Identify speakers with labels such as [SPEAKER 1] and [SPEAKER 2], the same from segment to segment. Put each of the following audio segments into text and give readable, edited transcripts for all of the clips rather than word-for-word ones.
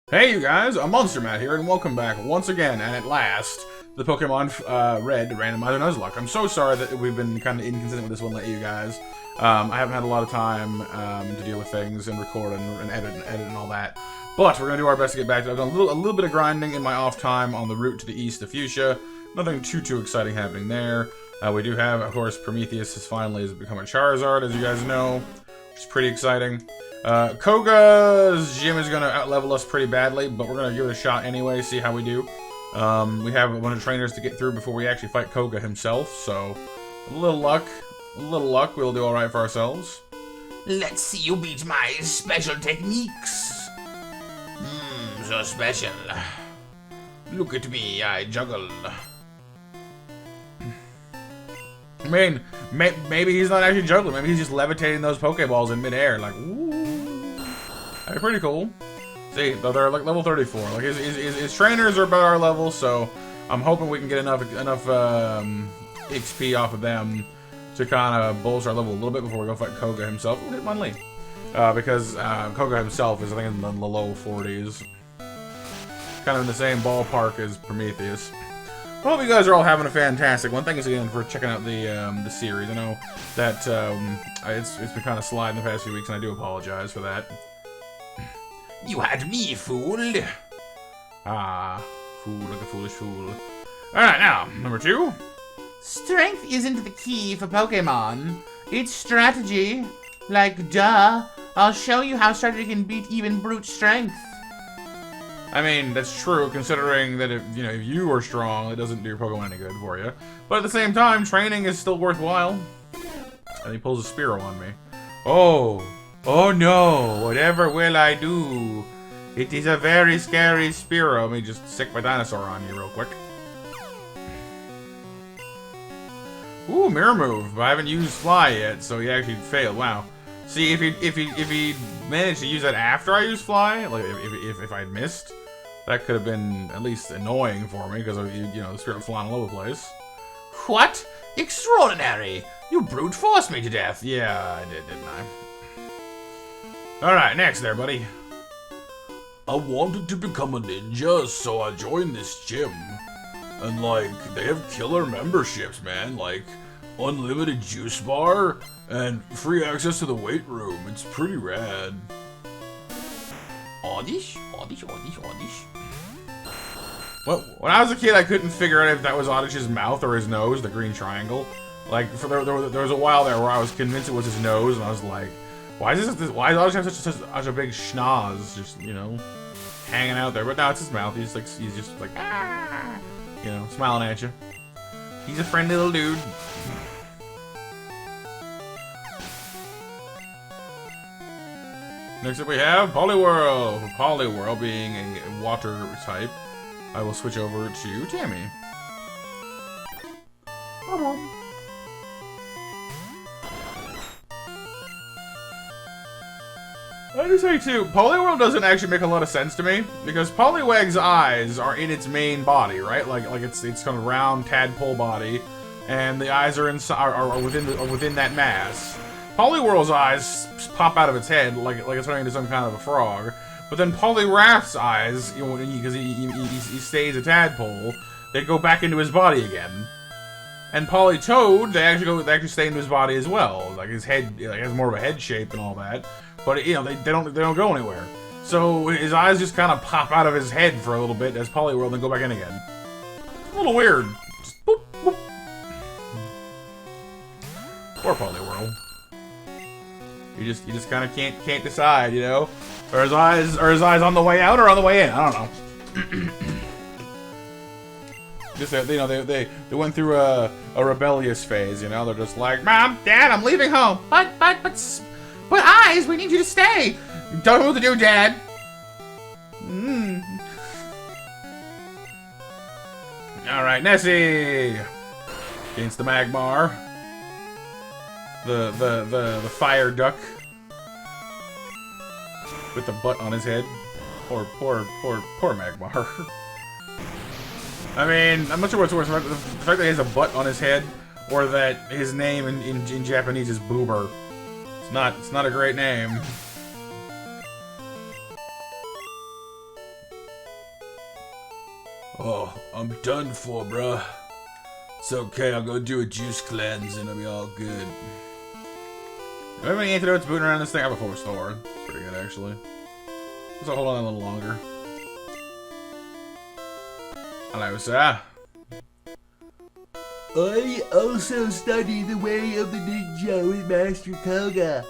[SPEAKER 1] Hey you guys, I'm MonsterMatt here, and welcome back once again, and at last, to the Pokemon Red Randomizer Nuzlocke. I'm so sorry that we've been kind of inconsistent with this one lately, you guys. I haven't had a lot of time to deal with things and record and edit and all that. But we're going to do our best to get back to it. I've done a little bit of grinding in my off time on the route to the east of Fuchsia. Nothing too exciting happening there. We do have, of course, Prometheus has finally become a Charizard, as you guys know, which is pretty exciting. Koga's gym is going to out-level us pretty badly, but we're going to give it a shot anyway, see how we do. We have a bunch of trainers to get through before we actually fight Koga himself, so a little luck, we'll do alright for ourselves.
[SPEAKER 2] Let's see you beat my special techniques. So special. Look at me, I juggle.
[SPEAKER 1] I mean, maybe he's not actually juggling, maybe he's just levitating those Pokeballs in midair, like, ooh. That'd be pretty cool. See, they're like level 34. Like his trainers are about our level, so I'm hoping we can get enough XP off of them to kind of bolster our level a little bit before we go fight Koga himself. We'll hit Munley. Because Koga himself is, I think, in the low 40s. Kind of in the same ballpark as Prometheus. I hope you guys are all having a fantastic one. Thanks again for checking out the series. I know that it's been kind of sliding the past few weeks, and I do apologize for that.
[SPEAKER 2] You had me fooled.
[SPEAKER 1] Ah, fool like a foolish fool. Alright, now, number 2.
[SPEAKER 2] Strength isn't the key for Pokemon. It's strategy. Like, duh. I'll show you how strategy can beat even brute strength.
[SPEAKER 1] I mean, that's true, considering that if you are strong, it doesn't do your Pokemon any good for you. But at the same time, training is still worthwhile. And he pulls a Spearow on me. Oh no, whatever will I do? It is a very scary Spearow. Let me just stick my dinosaur on you real quick. Ooh, mirror move. I haven't used Fly yet, so he actually failed. Wow. See, if he managed to use that after I used Fly, like if I'd missed, that could have been at least annoying for me because the Spirit flying all over the place.
[SPEAKER 2] What? Extraordinary! You brute forced me to death.
[SPEAKER 1] Yeah, I did, didn't I? Alright, next there, buddy.
[SPEAKER 3] I wanted to become a ninja, so I joined this gym. And like, they have killer memberships, man. Like, unlimited juice bar, and free access to the weight room. It's pretty rad.
[SPEAKER 2] Oddish.
[SPEAKER 1] Well, when I was a kid, I couldn't figure out if that was Oddish's mouth or his nose, the green triangle. Like, there was a while there where I was convinced it was his nose, and I was like, why does Oddish have such a big schnoz, just, hanging out there? But now it's his mouth. He's just like, ah, smiling at you. He's a friendly little dude. Next up we have Poliwhirl. Poliwhirl being a water type, I will switch over to Tammy. I just say too, Poliwhirl doesn't actually make a lot of sense to me because Poliwag's eyes are in its main body, right? Like it's kind of round tadpole body, and the eyes are within that mass. Poliwhirl's eyes pop out of its head like it's turning into some kind of a frog, but then Poliwrath's eyes, because he stays a tadpole, they go back into his body again. And Politoed, they actually stay into his body as well. Like his head, has more of a head shape and all that. But they don't go anywhere. So his eyes just kind of pop out of his head for a little bit as Poliwhirl, then go back in again. A little weird. Just boop, boop. Poor Poliwhirl. You just kind of can't decide, Are his eyes on the way out or on the way in? I don't know. Just they went through a rebellious phase, They're just like, Mom, Dad, I'm leaving home. But eyes, we need you to stay. Don't know what to do, Dad. All right, Nessie against the Magmar, the fire duck with the butt on his head. Poor Magmar. I mean, I'm not sure what's worse, the fact that he has a butt on his head, or that his name in Japanese is Boomer. It's not a great name.
[SPEAKER 3] Oh, I'm done for, bruh. It's okay, I'll go do a juice cleanse and it'll be all good.
[SPEAKER 1] Do we have any antidotes booting around this thing? I have a full restore. Pretty good, actually. So hold on a little longer. Hello, sir.
[SPEAKER 2] I also study the way of the ninja with Master Koga.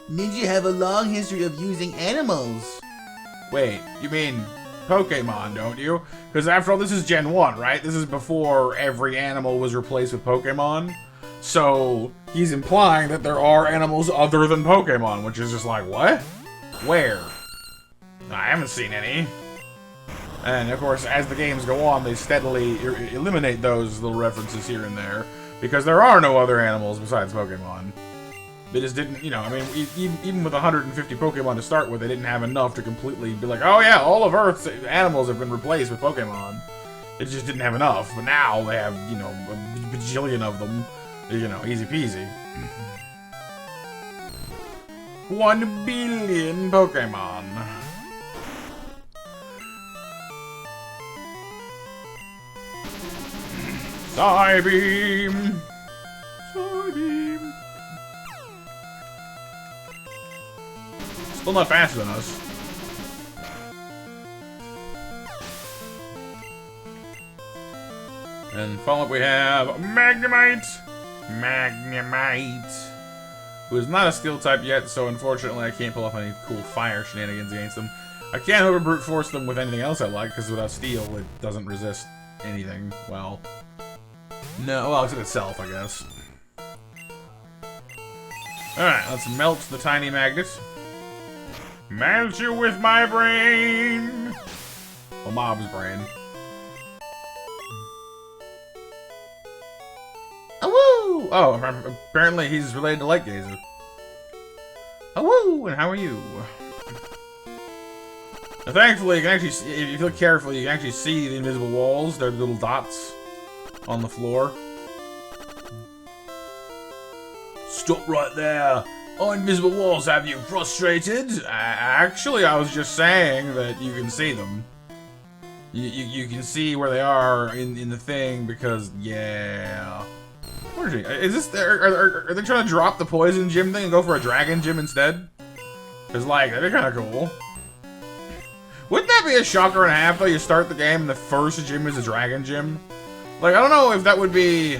[SPEAKER 2] Ninja have a long history of using animals.
[SPEAKER 1] Wait, you mean Pokemon, don't you? Because after all, this is Gen 1, right? This is before every animal was replaced with Pokemon. So, he's implying that there are animals other than Pokemon, which is just like, what? Where? I haven't seen any. And of course, as the games go on, they steadily eliminate those little references here and there, because there are no other animals besides Pokemon. They just didn't, you know, I mean, even with 150 Pokemon to start with, they didn't have enough to completely be like, oh yeah, all of Earth's animals have been replaced with Pokemon. It just didn't have enough, but now they have, you know, a bajillion of them, you know, easy peasy. 1 billion Pokemon. Psybeam! Psybeam! Still not faster than us. And follow up we have Magnemite! Magnemite! Who is not a steel type yet, so unfortunately I can't pull off any cool fire shenanigans against them. I can't over brute force them with anything else I like, because without steel it doesn't resist anything. Well, no, well, except itself, I guess. Alright, let's melt the tiny magnet. Melt you with my brain! Well, Mob's brain. Awoo! Oh, apparently he's related to Light Gazer. Awoo! And how are you? Now, thankfully, you can actually see, if you look carefully, you can actually see the invisible walls. They're little dots on the floor.
[SPEAKER 3] Stop right there. Our invisible walls have you frustrated?
[SPEAKER 1] Actually, I was just saying that you can see them. You can see where they are in the thing because, yeah. Where is he? Is this? Are they trying to drop the poison gym thing and go for a dragon gym instead? Because, like, that'd be kind of cool. Wouldn't that be a shocker and a half, though? You start the game and the first gym is a dragon gym? Like, I don't know if that would be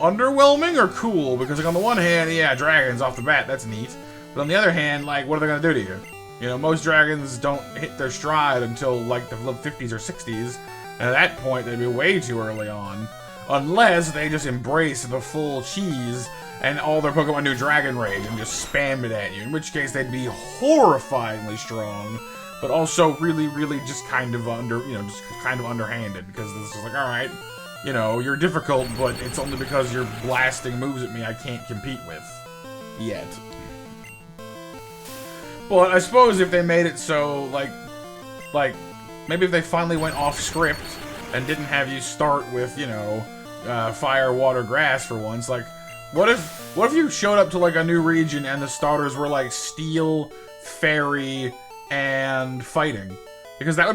[SPEAKER 1] underwhelming or cool, because, like, on the one hand, yeah, dragons off the bat, that's neat. But on the other hand, like, what are they gonna do to you? You know, most dragons don't hit their stride until, like, the 50s or 60s, and at that point, they'd be way too early on. Unless they just embrace the full cheese and all their Pokemon do Dragon Rage and just spam it at you, in which case they'd be horrifyingly strong, but also really, really just kind of underhanded, because this is like, alright, you know, you're difficult, but it's only because you're blasting moves at me I can't compete with. Yet. But I suppose if they made it so, like, maybe if they finally went off script and didn't have you start with, you know, fire, water, grass for once, like, what if you showed up to, like, a new region and the starters were, like, steel, fairy, and fighting? Because that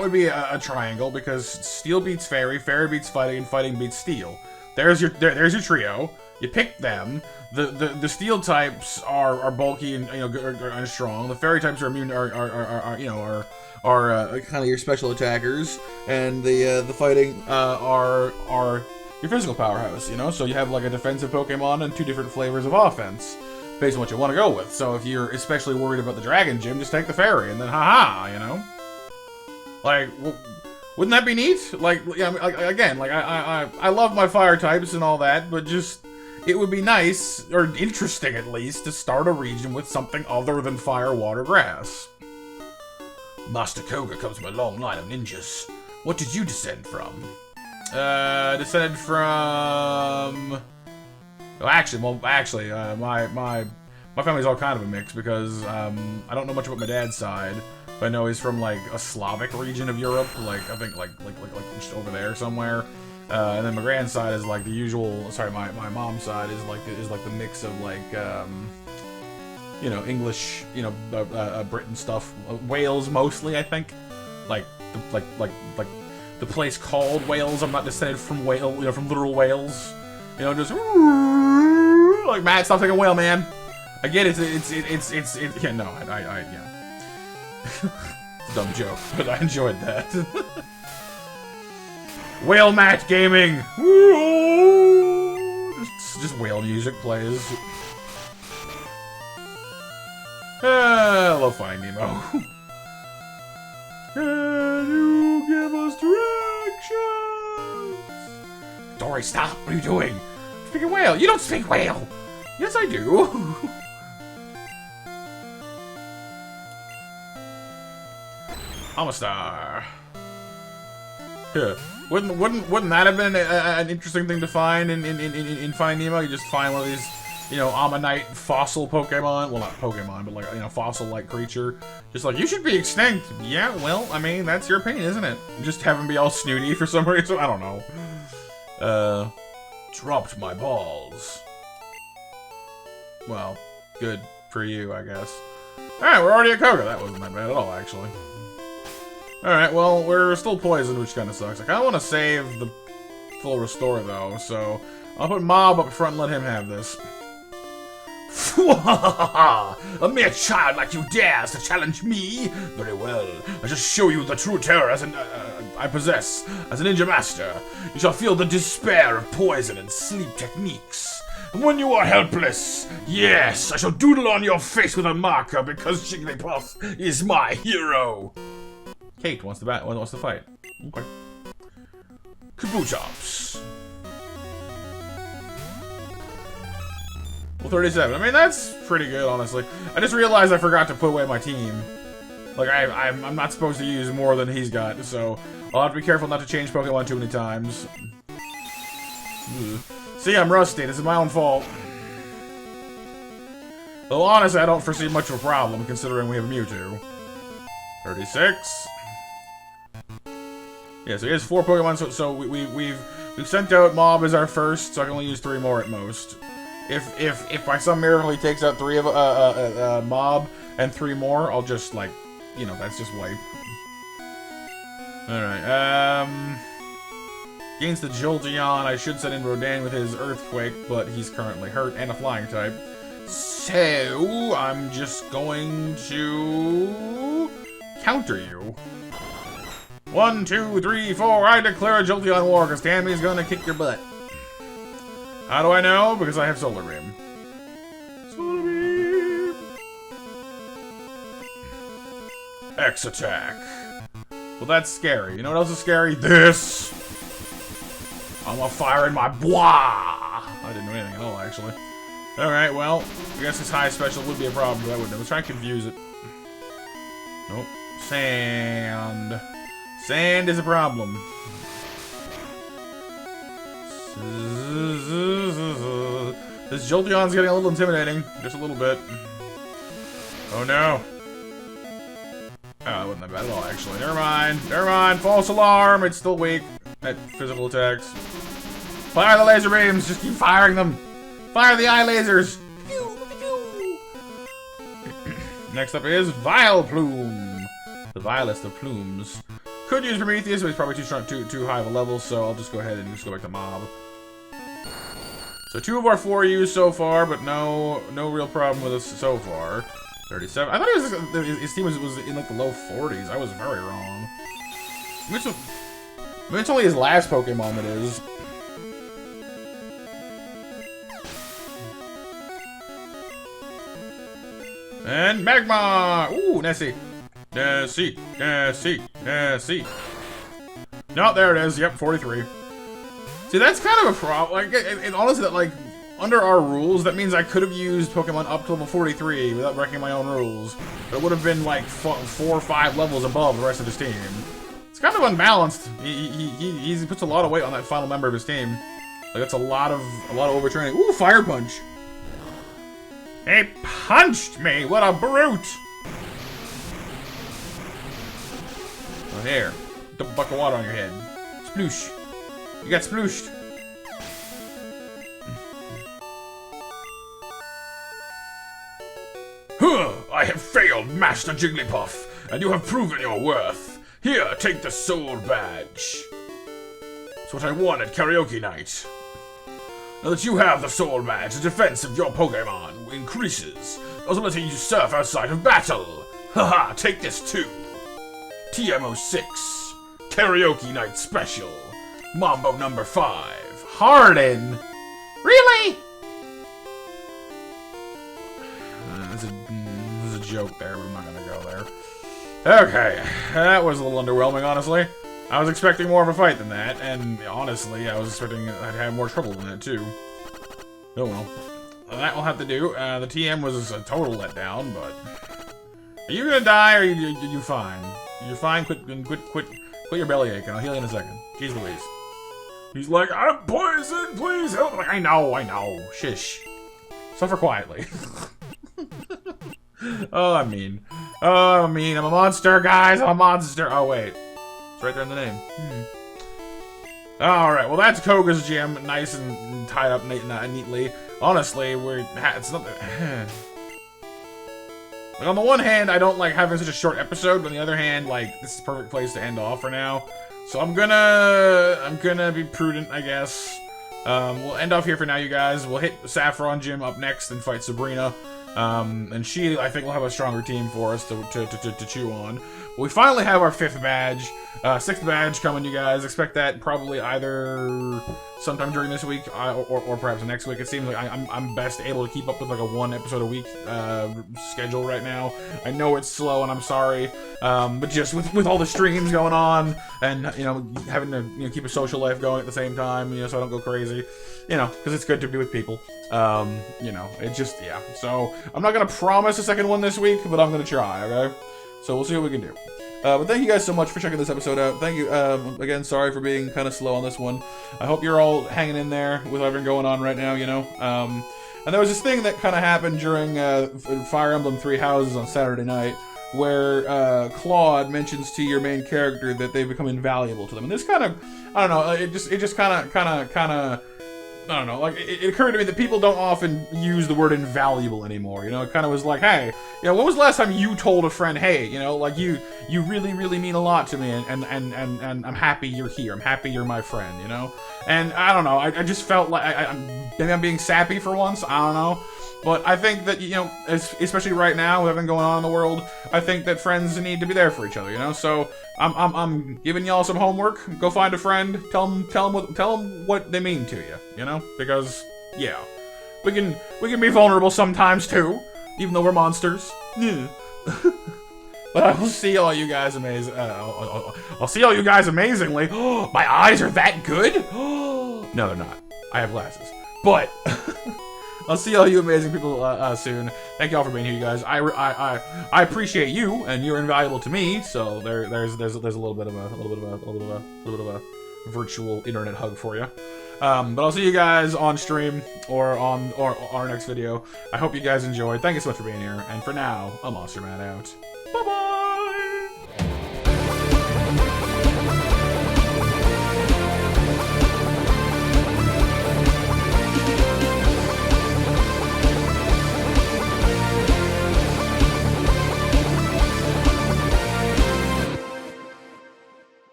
[SPEAKER 1] would be a triangle, because steel beats fairy, fairy beats fighting, and fighting beats steel. There's your trio. You pick them. The steel types are bulky and, you know, are strong. The fairy types are immune, are kind of your special attackers, and the fighting are your physical powerhouse. You know, so you have like a defensive Pokemon and 2 different flavors of offense based on what you want to go with. So if you're especially worried about the Dragon Gym, just take the fairy, and then haha, you know. Like, wouldn't that be neat? Like, yeah, again, like I love my fire types and all that, but just it would be nice, or interesting at least, to start a region with something other than fire, water, grass.
[SPEAKER 3] Master Koga comes from a long line of ninjas. What did you descend from?
[SPEAKER 1] Descended from. Well, actually, my family's all kind of a mix, because I don't know much about my dad's side. But I know he's from, like, a Slavic region of Europe, like, I think, like just over there somewhere. And then my grand's side is, like, the usual, sorry, my mom's side is, like, the mix of, like, you know, English, you know, Britain stuff. Wales, mostly, I think. the place called Wales. I'm not descended from whale, you know, from literal whales. You know, just like Matt, stop taking whale, man. I get it. It's yeah, no, yeah. Dumb joke, but I enjoyed that. Whale Matt Gaming. Just whale music plays. I love Finding Nemo. Can you give us directions? Dory, stop! What are you doing? Speaking whale. You don't speak whale. Yes, I do. I'm a star. Yeah. Wouldn't that have been an interesting thing to find in Finding Nemo? You just find one of these, you know, Ammonite fossil Pokemon. Well, not Pokemon, but like, you know, fossil-like creature. Just like, you should be extinct. Yeah, well, I mean, that's your opinion, isn't it? Just have him be all snooty for some reason. I don't know. Dropped my balls. Well, good for you, I guess. Alright, we're already at Koga. That wasn't that bad at all, actually. Alright, well, we're still poisoned, which kind of sucks. I kind of want to save the full restore, though, so I'll put Mob up front and let him have this. A mere child like you dares to challenge me? Very well. I shall show you the true terror I possess as a ninja master. You shall feel the despair of poison and sleep techniques. And when you are helpless, yes, I shall doodle on your face with a marker because Jigglypuff is my hero. Kate wants to fight. Okay. Kabutops. Well, 37. I mean, that's pretty good, honestly. I just realized I forgot to put away my team. Like, I'm not supposed to use more than he's got, so I'll have to be careful not to change Pokemon too many times. Ugh. See, I'm rusty. This is my own fault. Though, honestly, I don't foresee much of a problem, considering we have a Mewtwo. 36. Yeah, so he has 4 Pokemon, so we've sent out Mob as our first, so I can only use 3 more at most. If by some miracle he takes out 3 of Mob and 3 more, I'll just, like, you know, that's just wipe. Alright, against the Jolteon, I should send in Rodan with his Earthquake, but he's currently hurt and a flying type. So, I'm just going to counter you. 1, 2, 3, 4, I declare a Jolteon war, because Tammy's gonna kick your butt. How do I know? Because I have Solar Beam. Solar Beam! X attack. Well, that's scary. You know what else is scary? This! I'm gonna fire in my blah! I didn't do anything at all, actually. Alright, well, I guess this high special would be a problem, but I wouldn't. Let's try and confuse it. Nope. Sand. Sand is a problem. This Jolteon's getting a little intimidating. Just a little bit. Oh no. Oh, that wasn't that bad at all, actually. Never mind. Never mind. False alarm. It's still weak at physical attacks. Fire the laser beams. Just keep firing them. Fire the eye lasers. Next up is Vileplume. The vilest of plumes. Could use Prometheus, but he's probably too strong, too high of a level, so I'll just go ahead and just go back to Mob. So 2 of our 4 used so far, but no real problem with us so far. 37. I thought his team was in like the low 40s. I was very wrong. Maybe it's only his last Pokemon that is. And Magma! Ooh, Nessie. Nessie. Nessie. Nessie. No, there it is. Yep, 43. See, that's kind of a problem. Like, and honestly, that, like, under our rules, that means I could have used Pokemon up to level 43 without breaking my own rules. But it would have been, like, 4 or 5 levels above the rest of his team. It's kind of unbalanced. He puts a lot of weight on that final member of his team. Like, that's a lot of overtraining. Ooh, Fire Punch! He punched me! What a brute! Oh, here. Dump a bucket of water on your head. Sploosh. You got splooshed. Huh! I have failed, Master Jigglypuff, and you have proven your worth.
[SPEAKER 3] Here, take the soul badge. It's what I won at karaoke night. Now that you have the soul badge, the defense of your Pokemon increases, also letting you surf outside of battle. Haha, take this too. TM06, karaoke night special. Mambo number 5.
[SPEAKER 1] Harden?
[SPEAKER 2] Really?
[SPEAKER 1] There's a joke there, but I'm not gonna go there. Okay, that was a little underwhelming, honestly. I was expecting more of a fight than that, and honestly, I was expecting I'd have more trouble than that, too. Oh well. That will have to do. The TM was a total letdown, but... Are you gonna die, or are you fine? You're fine, quit your bellyache, and I'll heal you in a second. Jeez Louise. He's like, I'm poisoned, please help! I'm like, I know. Shish. Suffer quietly. Oh, I'm mean. I'm a monster, guys, I'm a monster! Oh, wait. It's right there in the name. Alright, well that's Koga's gym, nice and tied up neatly. Honestly, it's not... Like, on the one hand, I don't like having such a short episode, but on the other hand, like, this is the perfect place to end off for now. So I'm gonna be prudent, I guess. We'll end off here for now, you guys. We'll hit Saffron Gym up next and fight Sabrina. And she, I think, will have a stronger team for us to chew on. We finally have our 5th badge. 6th badge coming, you guys. Expect that probably either sometime during this week or perhaps next week. It seems like I'm best able to keep up with like a 1 episode a week schedule right now. I know it's slow and I'm sorry, but just with all the streams going on and having to keep a social life going at the same time, so I don't go crazy, because it's good to be with people. It just, yeah. So I'm not gonna promise a second one this week, but I'm gonna try. Okay. So we'll see what we can do. But thank you guys so much for checking this episode out. Thank you, again, sorry for being kind of slow on this one. I hope you're all hanging in there with everything going on right now, And there was this thing that kind of happened during Fire Emblem 3 Houses on Saturday night, where Claude mentions to your main character that they've become invaluable to them. And this kind of, I don't know, it just kind of, I don't know, like, it occurred to me that people don't often use the word invaluable anymore, It kind of was like, hey, when was the last time you told a friend, hey, like, you really, really mean a lot to me, and I'm happy you're here, I'm happy you're my friend, And I don't know, I just felt like, maybe I'm being sappy for once, I don't know. But I think that, especially right now with everything going on in the world, I think that friends need to be there for each other, So I'm giving y'all some homework. Go find a friend. Tell them what they mean to you, Because yeah, we can be vulnerable sometimes too, even though we're monsters. Yeah. But I will see all you guys I'll see all you guys amazingly. My eyes are that good? No, they're not. I have glasses. But I'll see all you amazing people soon. Thank y'all for being here, you guys. I appreciate you, and you're invaluable to me. So there's a little bit of a virtual internet hug for you. But I'll see you guys on stream or on our next video. I hope you guys enjoyed. Thank you so much for being here. And for now, I'm MonsterMatt out. Bye bye.